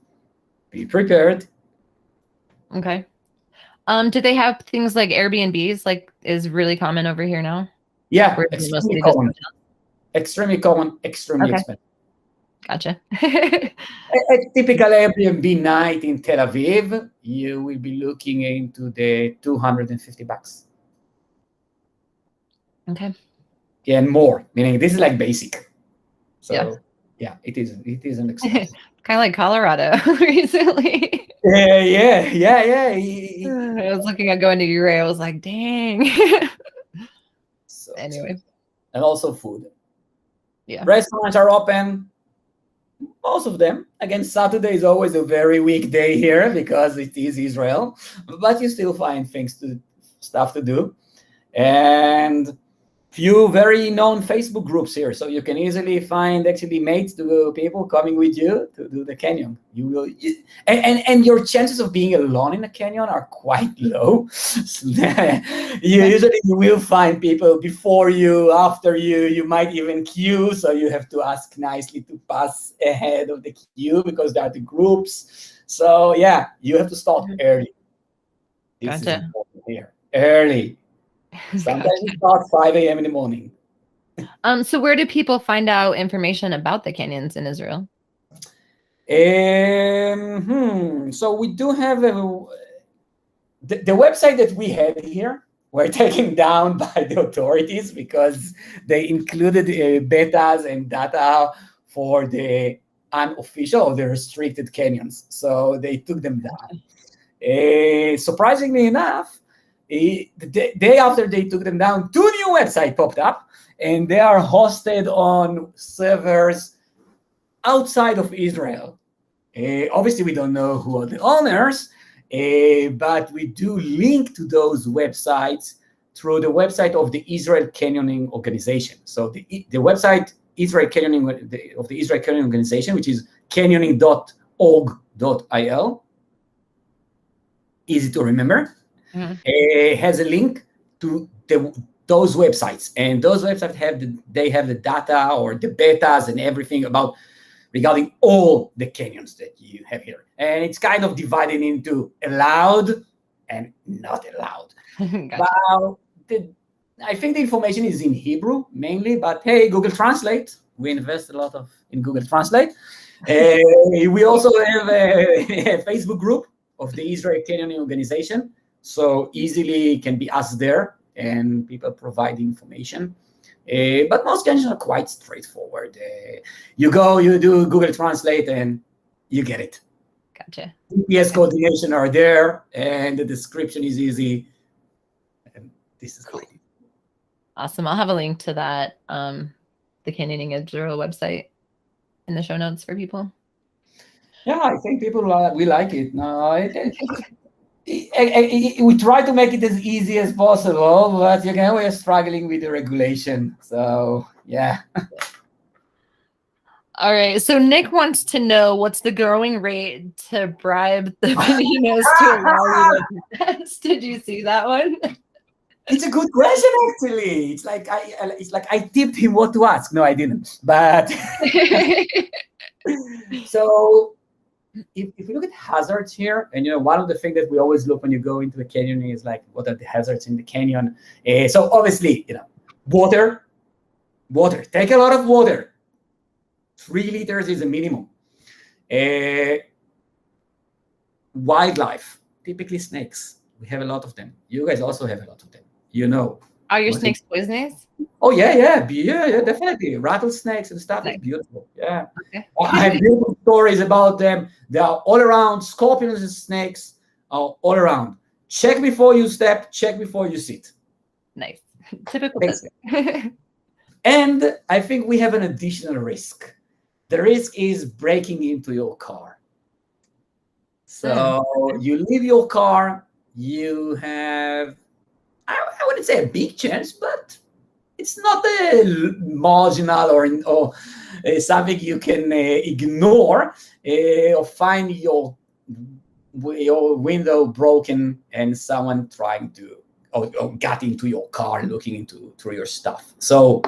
be prepared. Okay. Do they have things like Airbnbs, like is really common over here now? Yeah, Or is it mostly just hotels? extremely common, extremely Okay. expensive. Gotcha. A typical Airbnb night in Tel Aviv, you will be looking into the $250. Okay. Yeah, and more, meaning this is like basic. Yeah. So yeah, it is an expensive. Kind of like Colorado recently. Yeah. I was looking at going to Uray. I was like, dang. So Anyway. and also food. Yeah. Restaurants are open. Most of them. Again, Saturday is always a very weak day here because it is Israel, but you still find stuff to do. And few very known Facebook groups here, so you can easily find actually mates to people coming with you to do the canyon. And your chances of being alone in a canyon are quite low. You will find people before you, after you. You might even queue, so you have to ask nicely to pass ahead of the queue because there are the groups. So yeah, you have to start early. This is important here. Early. Sometimes we start 5 a.m. in the morning. So where do people find out information about the canyons in Israel? So we do have the website that we had here were taken down by the authorities because they included betas and data for the unofficial or the restricted canyons. So they took them down. Surprisingly enough, the day after they took them down, 2 new websites popped up, and they are hosted on servers outside of Israel. Obviously, we don't know who are the owners, but we do link to those websites through the website of the Israel Canyoning Organization. So the website Israel Canyoning of the Israel Canyoning Organization, which is canyoning.org.il, easy to remember. Has a link to those websites, and those websites have the data or the betas and everything regarding all the canyons that you have here, and it's kind of divided into allowed and not allowed. Gotcha. Now, I think the information is in Hebrew mainly, but hey, Google Translate. We invest a lot in Google Translate. We also have a Facebook group of the Israel Canyoning Organization. So easily can be asked there, and people provide information. But most canyons are quite straightforward. You go, you do Google Translate, and you get it. Gotcha. GPS coordination are there, and the description is easy. And this is great. Awesome. I'll have a link to that, the Canyoning Israel website in the show notes for people. Yeah, I think people we like it. No, we try to make it as easy as possible, but we're struggling with the regulation. So yeah. All right. So Nick wants to know what's the going rate to bribe the Filipinos to allow you to test. Did you see that one? It's a good question, actually. It's like I tipped him what to ask. No, I didn't. But so if you look at hazards here, and one of the things that we always look when you go into the canyoning is like, what are the hazards in the canyon? So obviously, water. Take a lot of water. 3 liters is a minimum. Wildlife, typically snakes. We have a lot of them. You guys also have a lot of them. Are your snakes poisonous? Oh yeah, definitely. Rattlesnakes and stuff is beautiful. Yeah. Okay. I have beautiful stories about them. They are all around. Scorpions and snakes are all around. Check before you step. Check before you sit. Nice. Typical. And I think we have an additional risk. The risk is breaking into your car. So you leave your car. You have, I wouldn't say a big chance, but it's not a marginal or something you can ignore or find your window broken and someone trying to or got into your car looking through your stuff. So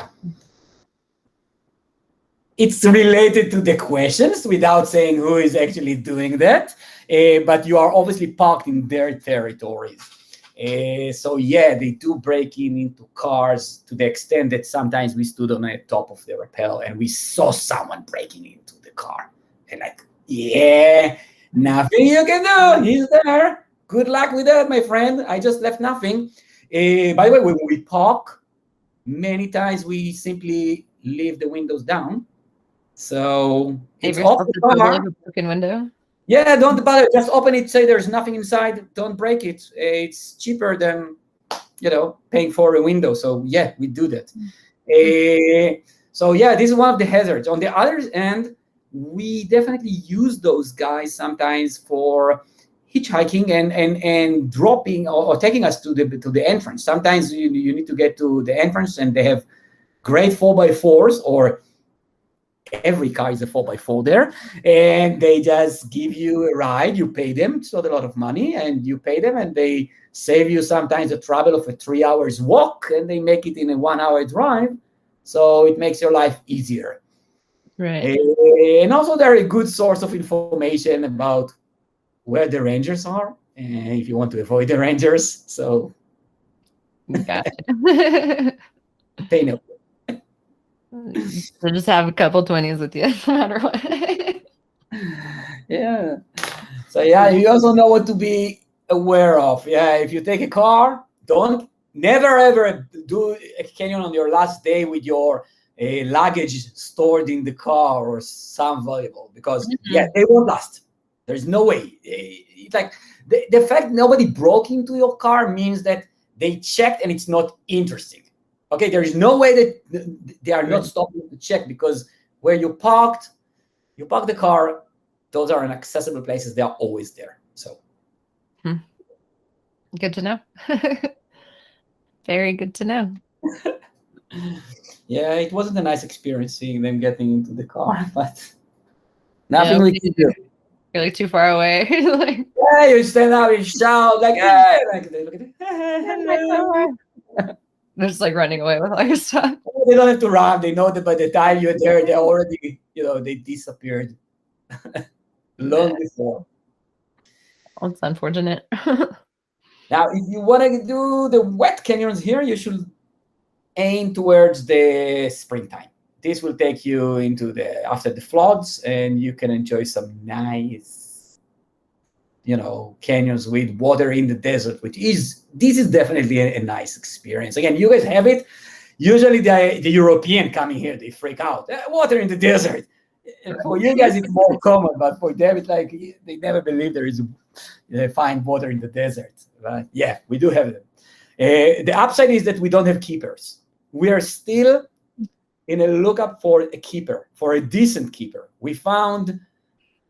it's related to the questions without saying who is actually doing that, but you are obviously parked in their territories. So yeah, they do break into cars to the extent that sometimes we stood on the top of the rappel and we saw someone breaking into the car. And like, yeah, nothing you can do. He's there. Good luck with that, my friend. I just left nothing. By the way, when we park, many times we simply leave the windows down. So Save it's off yourself the the trouble car. of a broken window. Yeah, don't bother. Just open it. Say there's nothing inside. Don't break it. It's cheaper than paying for a window. So yeah, we do that. So yeah, this is one of the hazards. On the other end, we definitely use those guys sometimes for hitchhiking and dropping or taking us to the entrance. Sometimes you need to get to the entrance, and they have great 4x4s, or every car is a 4x4 there, and they just give you a ride. You pay them. It's not a lot of money, and you pay them, and they save you sometimes the travel of a 3 hours walk, and they make it in a 1 hour drive. So it makes your life easier. Right. And also they're a good source of information about where the rangers are, and if you want to avoid the rangers. So Gotcha. they know. So just have a couple 20s with you, no matter what. Yeah. So yeah, you also know what to be aware of. Yeah, if you take a car, never ever do a canyon on your last day with your luggage stored in the car or some valuable, because they won't last. There's no way. It's like the fact nobody broke into your car means that they checked and it's not interesting. Okay, there is no way that they are not stopping to check, because where you park the car, those are inaccessible places. They are always there. So good to know. Very good to know. Yeah, it wasn't a nice experience seeing them getting into the car, but nothing we can do. You're like too far away. Like, yeah, you stand up and shout like, hey, like they look at it. They're just like running away with all your stuff. They don't have to run. They know that by the time you're there, they're already, they disappeared long before. That's unfortunate. Now, if you want to do the wet canyons here, you should aim towards the springtime. This will take you into after the floods, and you can enjoy some nice, canyons with water in the desert, this is definitely a nice experience. Again, you guys have it. Usually the European coming here, they freak out. Water in the desert. For you guys, it's more common, but for them, it's like they never believe they find water in the desert. But yeah, we do have them. The upside is that we don't have keepers. We are still in a lookup for a keeper, for a decent keeper. We found,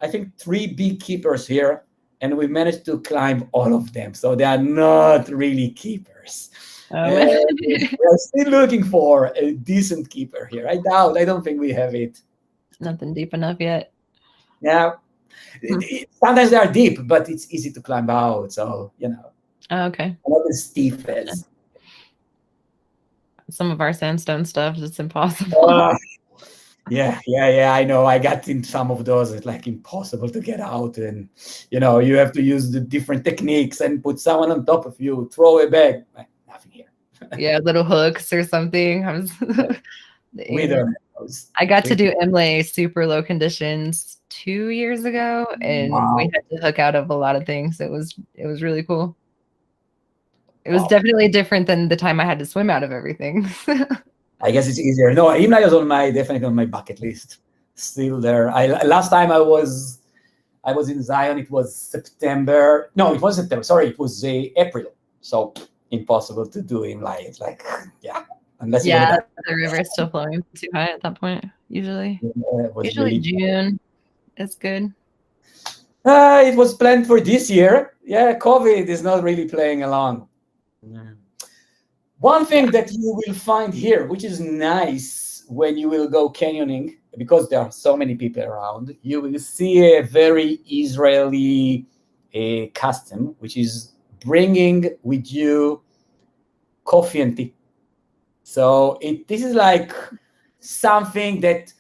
I think, 3 big keepers here, and we managed to climb all of them. So they are not really keepers. We're still looking for a decent keeper here. I don't think we have it. Nothing deep enough yet. Yeah. Sometimes they are deep, but it's easy to climb out. So, Oh, okay. Not as steep as. Some of our sandstone stuff, it's impossible. Yeah, I know. I got in some of those. It's like impossible to get out, and you have to use the different techniques and put someone on top of you, throw a bag. Nothing here. Yeah, little hooks or something. I got to do Imlay super low conditions 2 years ago, and we had to hook out of a lot of things. It was really cool. It was definitely different than the time I had to swim out of everything. I guess it's easier. No, Imlay was definitely on my bucket list. Still there. Last time I was in Zion. It was September. No, it wasn't September. Sorry, it was April. So impossible to do Imlay. It's like unless the river is still flowing too high at that point. Usually June. It's good. It was planned for this year. Yeah, COVID is not really playing along. One thing that you will find here, which is nice when you will go canyoning, because there are so many people around, you will see a very Israeli custom, which is bringing with you coffee and tea. So this is like something that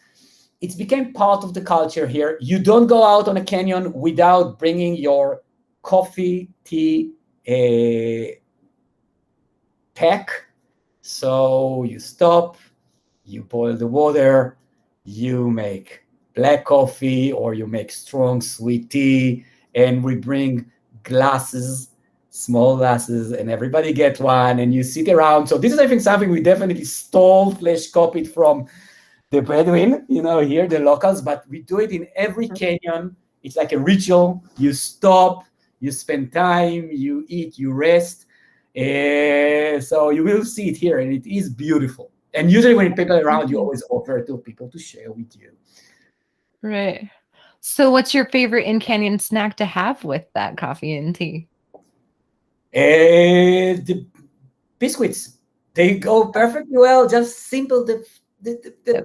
it's became part of the culture here. You don't go out on a canyon without bringing your coffee, tea, pack. So you stop, you boil the water, you make black coffee, or you make strong sweet tea, and we bring glasses, small glasses, and everybody get one, and you sit around. So this is, I think, something we definitely stole / copied from the Bedouin, here, the locals, but we do it in every canyon. It's like a ritual. You stop, you spend time, you eat, you rest. So you will see it here, and it is beautiful. And usually when people are around, you always offer to people to share with you. Right. So what's your favorite in-canyon snack to have with that coffee and tea? The biscuits, they go perfectly well. Just simple, the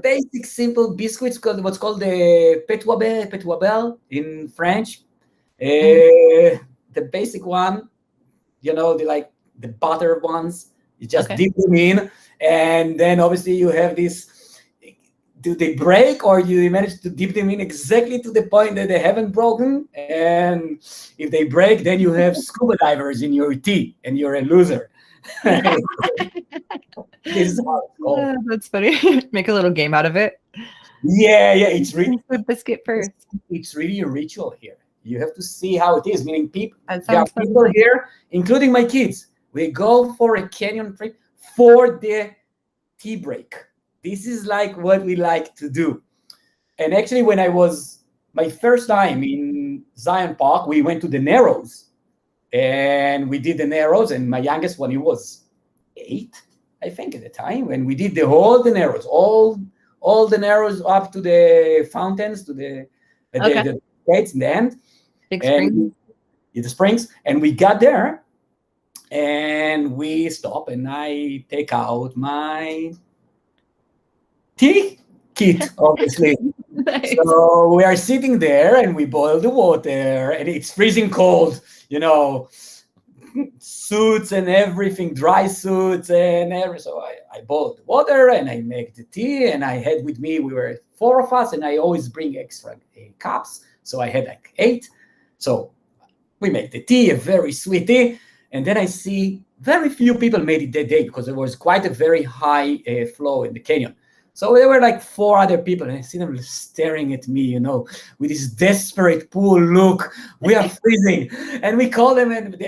basic simple biscuits, called what's called the pétuabelle in French. The basic one, the butter ones. You just dip them in, and then obviously you have this. Do they break, or you manage to dip them in exactly to the point that they haven't broken? And if they break, then you have scuba divers in your tea, and you're a loser. This is how it's called. That's funny. Make a little game out of it. Yeah, it's really the biscuit first. It's really a ritual here. You have to see how it is. Meaning, there are people here, including my kids. We go for a canyon trip for the tea break. This is like what we like to do. And actually, when I was my first time in Zion Park, we went to the Narrows, and we did the Narrows. And my youngest one, he was 8, I think, at the time, and we did the Narrows, all the Narrows up to the fountains, to the gates in the end. Big springs. The springs, and we got there, and we stop, and I take out my tea kit, obviously. Nice. So we are sitting there, and we boil the water, and it's freezing cold, suits and everything, dry suits and everything. So I boiled the water, and I make the tea, and I had with me, we were 4 of us, and I always bring extra cups. So I had like 8. So we make the tea, a very sweet tea. And then I see very few people made it that day, because there was quite a very high flow in the canyon. So there were like 4 other people, and I see them staring at me, with this desperate, poor look. We are freezing. And we called them, and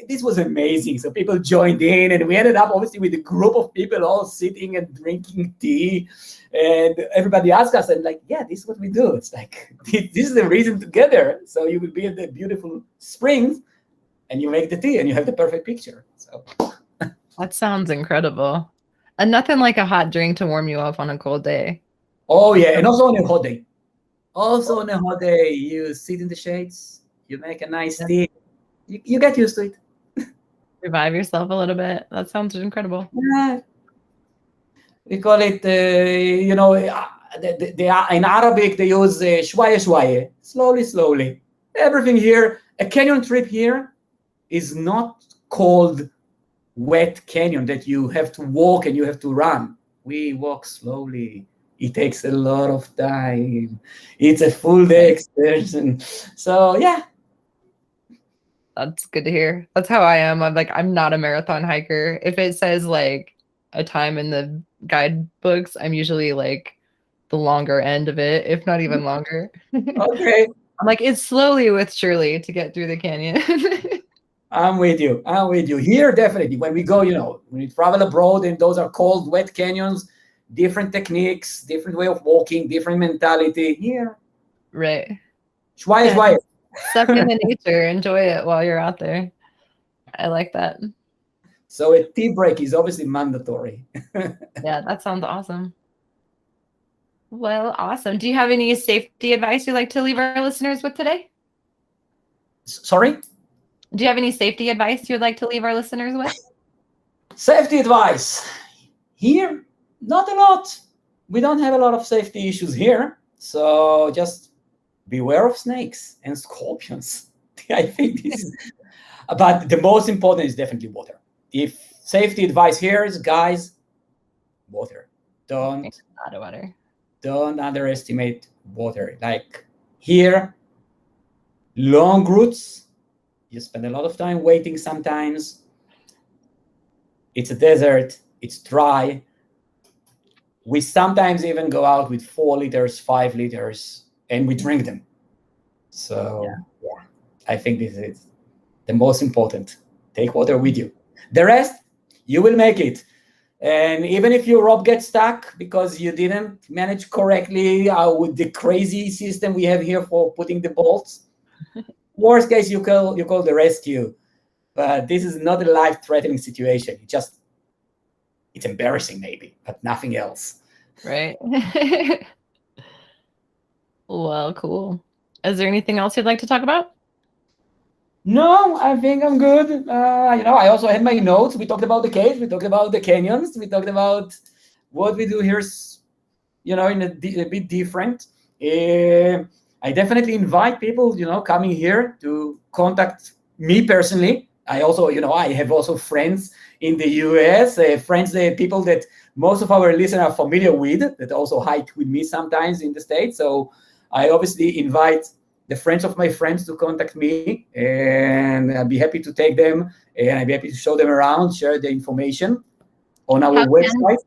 this was amazing. So people joined in, and we ended up obviously with a group of people all sitting and drinking tea. And everybody asked us, and like, yeah, this is what we do. It's like, this is the reason together. So you will be at the beautiful springs, and you make the tea, and you have the perfect picture. So that sounds incredible. And nothing like a hot drink to warm you up on a cold day. Oh, yeah. And also on a hot day. You sit in the shades, you make a nice tea. You get used to it. Revive yourself a little bit. That sounds incredible. Yeah. We call it, in Arabic, they use shwaye shwaye, slowly. Everything here, a canyon trip here is not called wet canyon that you have to walk and you have to run. We walk slowly. It takes a lot of time. It's a full day excursion. So yeah. That's good to hear. That's how I am. I'm not a marathon hiker. If it says like a time in the guidebooks, I'm usually like the longer end of it, if not even longer. Okay. I'm like, it's slowly with surely to get through the canyon. I'm with you. Here, definitely, when we go, when we travel abroad, and those are called wet canyons, different techniques, different way of walking, different mentality. Here. Right. Shwaye. Suck in the nature. Enjoy it while you're out there. I like that. So a tea break is obviously mandatory. Yeah, that sounds awesome. Well, awesome. Do you have any safety advice you'd like to leave our listeners with today? Sorry? Do you have any safety advice you'd like to leave our listeners with? Safety advice. Here, not a lot. We don't have a lot of safety issues here. So just beware of snakes and scorpions. I think this is, but the most important is definitely water. If safety advice here is, guys, water. Don't underestimate water. Like here, long routes, you spend a lot of time waiting sometimes. It's a desert. It's dry. We sometimes even go out with 4 liters, 5 liters, and we drink them. So yeah, I think this is the most important. Take water with you. The rest, you will make it. And even if your rope gets stuck because you didn't manage correctly with the crazy system we have here for putting the bolts, worst case, you call the rescue. But this is not a life-threatening situation. It's embarrassing maybe, but nothing else. Right. Well, cool. Is there anything else you'd like to talk about? No, I think I'm good. I also had my notes. We talked about the caves. We talked about the canyons. We talked about what we do here, in a bit different. I definitely invite people, coming here to contact me personally. I also, I have also friends in the US, people that most of our listeners are familiar with, that also hike with me sometimes in the States. So I obviously invite the friends of my friends to contact me, and I'll be happy to take them, and I'll be happy to show them around, share the information on our website.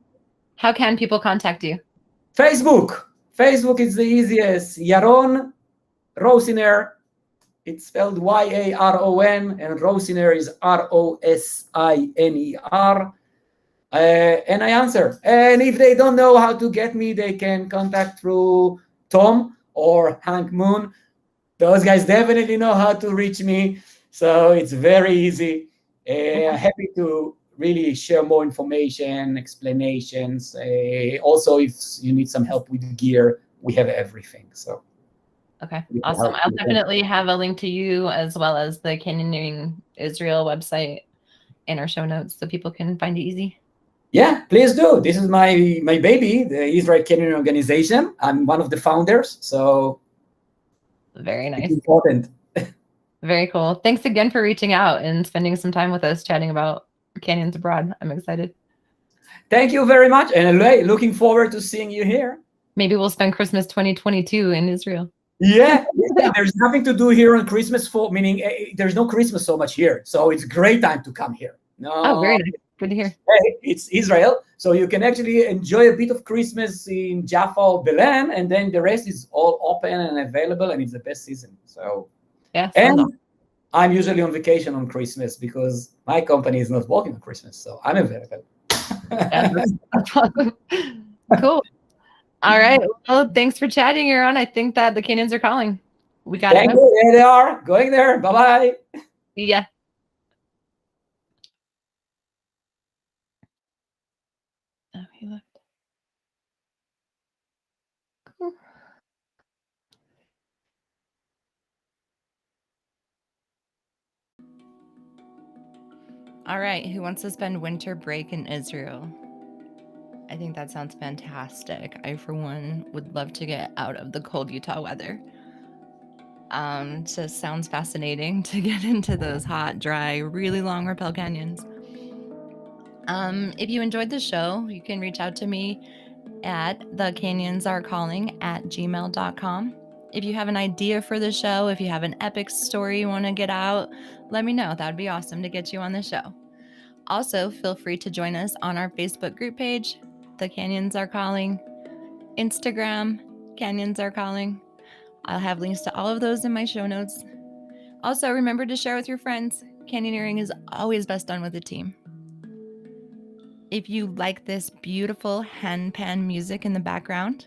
How can people contact you? Facebook is the easiest. Yaron Rosiner. It's spelled Yaron, and Rosiner is Rosiner. And I answer. And if they don't know how to get me, they can contact through Tom or Hank Moon. Those guys definitely know how to reach me. So it's very easy. Happy to really share more information, explanations. Also, if you need some help with gear, we have everything. So, okay, awesome. I'll definitely have a link to you as well as the Canyoneering Israel website in our show notes so people can find it easy. Yeah, please do. This is my baby, the Israel Canyoneering Organization. I'm one of the founders. So, very nice. It's important. Very cool. Thanks again for reaching out and spending some time with us chatting about canyons abroad. I'm excited. Thank you very much. And looking forward to seeing you here. Maybe we'll spend Christmas 2022 in Israel. Yeah, there's nothing to do here on Christmas, meaning there's no Christmas so much here. So it's a great time to come here. No, oh, very nice. Good to hear. It's Israel. So you can actually enjoy a bit of Christmas in Jaffa or Belen, and then the rest is all open and available, and it's the best season. So yeah, and I'm usually on vacation on Christmas because my company is not working on Christmas. So I'm available. That's awesome. Cool. All right. Well, thanks for chatting, Yaron. I think that the canyons are calling. We got Thank you. There they are. Going there. Bye-bye. See ya. Oh, he left. Cool. All right. Who wants to spend winter break in Israel? I think that sounds fantastic. I, for one, would love to get out of the cold Utah weather. Just sounds fascinating to get into those hot, dry, really long rappel canyons. If you enjoyed the show, you can reach out to me at thecanyonsarecalling@gmail.com. If you have an idea for the show, if you have an epic story you want to get out, let me know. That would be awesome to get you on the show. Also, feel free to join us on our Facebook group page, The Canyons Are Calling, Instagram, Canyons Are Calling. I'll have links to all of those in my show notes. Also, remember to share with your friends. Canyoneering is always best done with a team. If you like this beautiful handpan music in the background,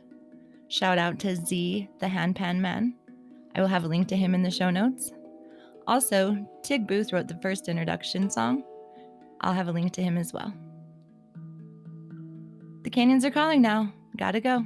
shout out to Z, the handpan man. I will have a link to him in the show notes. Also, Tig Booth wrote the first introduction song. I'll have a link to him as well. The canyons are calling now. Gotta go.